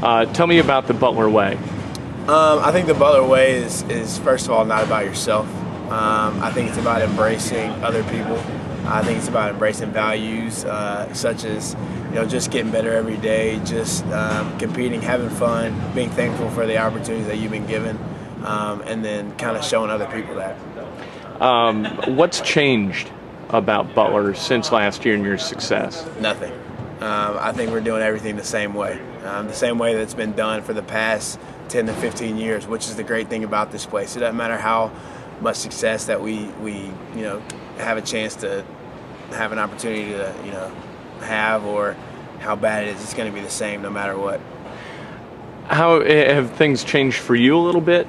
Tell me about the Butler way. I think the Butler way is first of all not about yourself. I think it's about embracing other people. I think it's about embracing values such as just getting better every day, just competing, having fun, being thankful for the opportunities that you've been given, and then kind of showing other people that. What's changed about Butler since last year and your success? Nothing. I think we're doing everything the same way that's been done for the past 10 to 15 years, which is the great thing about this place. It doesn't matter how much success that we have a chance to have an opportunity to have, or how bad it is. It's going to be the same no matter what. How have things changed for you a little bit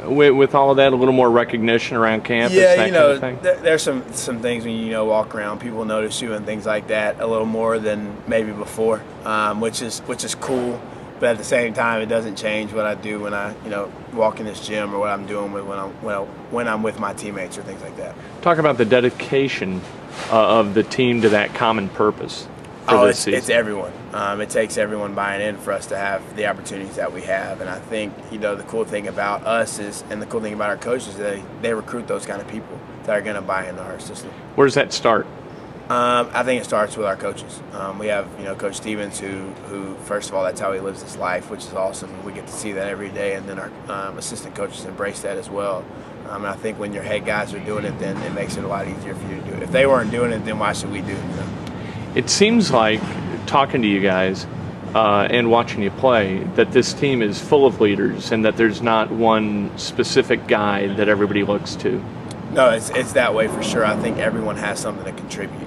with all of that? A little more recognition around campus, yeah, that kind of thing? There's some things when you walk around, people notice you and things like that a little more than maybe before, which is cool. But at the same time, it doesn't change what I do when I walk in this gym, or what I'm doing when I'm with my teammates or things like that. Talk about the dedication of the team to that common purpose for this season. It's everyone. It takes everyone buying in for us to have the opportunities that we have. And I think the cool thing about us and the cool thing about our coaches is they recruit those kind of people that are going to buy into our system. Where does that start? I think it starts with our coaches. We have Coach Stevens, who first of all, that's how he lives his life, which is awesome. We get to see that every day, and then our assistant coaches embrace that as well. And I think when your head guys are doing it, then it makes it a lot easier for you to do it. If they weren't doing it, then why should we do it? It seems like, talking to you guys and watching you play, that this team is full of leaders, and that there's not one specific guy that everybody looks to. No, it's that way for sure. I think everyone has something to contribute,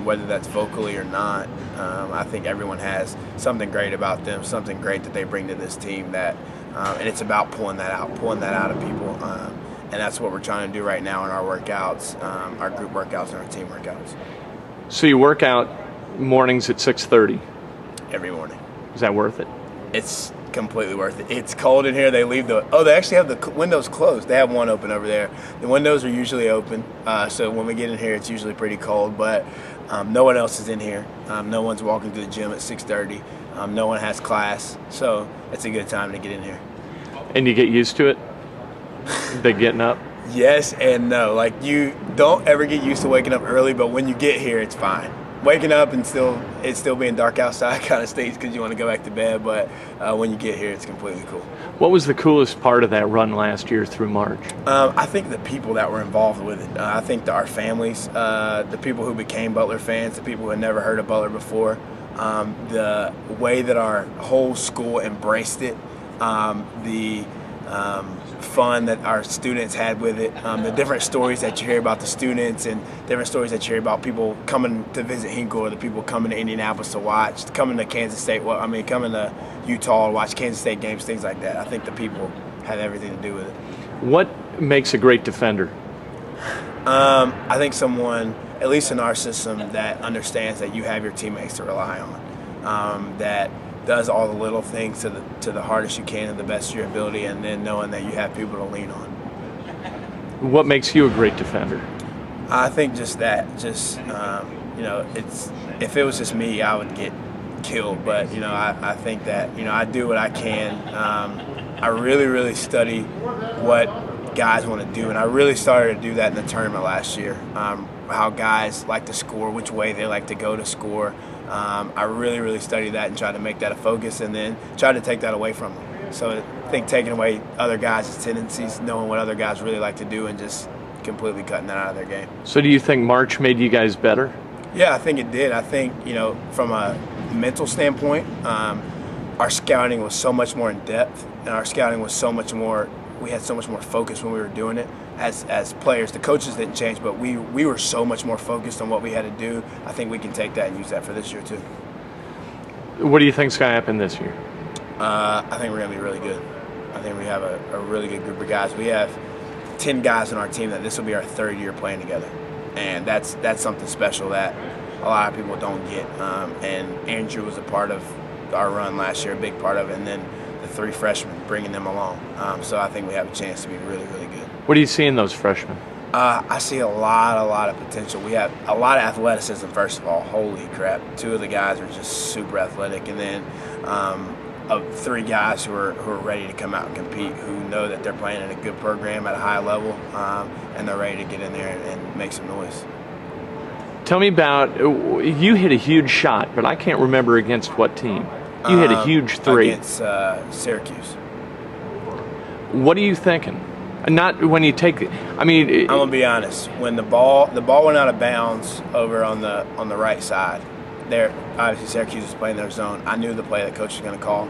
whether that's vocally or not. I think everyone has something great about them, something great that they bring to this team, and it's about pulling that out of people. And that's what we're trying to do right now in our workouts, our group workouts and our team workouts. So you work out mornings at 6:30? Every morning. Is that worth it? It's completely worth it. It's cold in here. They actually have the windows closed. They have one open over there. The windows are usually open, so when we get in here, it's usually pretty cold, but no one else is in here. No one's walking through the gym at 6:30. No one has class, so it's a good time to get in here. And you get used to it? The getting up? Yes and no. Like, you don't ever get used to waking up early, but when you get here, it's fine. Waking up and it's still being dark outside kind of stinks because you want to go back to bed, but when you get here, it's completely cool. What was the coolest part of that run last year through March? I think the people that were involved with it. I think our families, the people who became Butler fans, the people who had never heard of Butler before, the way that our whole school embraced it, the fun that our students had with it, the different stories that you hear about the students, and different stories that you hear about people coming to visit Hinkle, or the people coming to Indianapolis to watch, coming to Kansas State, coming to Utah to watch Kansas State games, things like that. I think the people had everything to do with it. What makes a great defender? I think someone, at least in our system, that understands that you have your teammates to rely on, that does all the little things to the hardest you can and the best of your ability, and then knowing that you have people to lean on. What makes you a great defender? I think just that. It's, if it was just me, I would get killed. But I think that I do what I can. I really, really study what guys want to do, and I really started to do that in the tournament last year. How guys like to score, which way they like to go to score. I really, really studied that and tried to make that a focus, and then tried to take that away from them. So I think taking away other guys' tendencies, knowing what other guys really like to do, and just completely cutting that out of their game. So do you think March made you guys better? Yeah, I think it did. I think, from a mental standpoint, our scouting was so much more in depth, and our scouting was so much more, we had so much more focus when we were doing it. As players, the coaches didn't change, but we were so much more focused on what we had to do. I think we can take that and use that for this year too. What do you think's going to happen this year? I think we're going to be really good. I think we have a really good group of guys. We have 10 guys on our team that this will be our third year playing together, and that's something special that a lot of people don't get. And Andrew was a part of our run last year, a big part of it, and then the 3 freshmen, bringing them along. So I think we have a chance to be really, really good. What do you see in those freshmen? I see a lot of potential. We have a lot of athleticism, first of all. Holy crap. 2 of the guys are just super athletic. And then of 3 guys who are ready to come out and compete, who know that they're playing in a good program at a high level, and they're ready to get in there and make some noise. Tell me about, you hit a huge shot, but I can't remember against what team. You hit a huge 3. Against Syracuse. What are you thinking? Not when you take, I mean, I'm gonna be honest. When the ball went out of bounds over on the right side, there obviously Syracuse was playing their zone. I knew the play that coach was gonna call.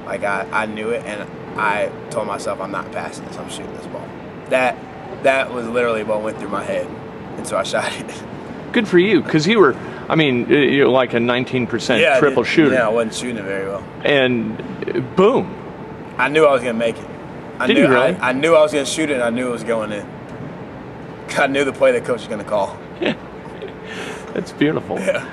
Like I knew it, and I told myself I'm not passing this. I'm shooting this ball. That was literally what went through my head, and so I shot it. Good for you, because you were, I mean, you're like a 19% triple shooter. Yeah, I wasn't shooting it very well. And boom. I knew I was gonna make it. Did you really? I knew I was gonna shoot it, and I knew it was going in. I knew the play that coach was gonna call. That's beautiful. Yeah.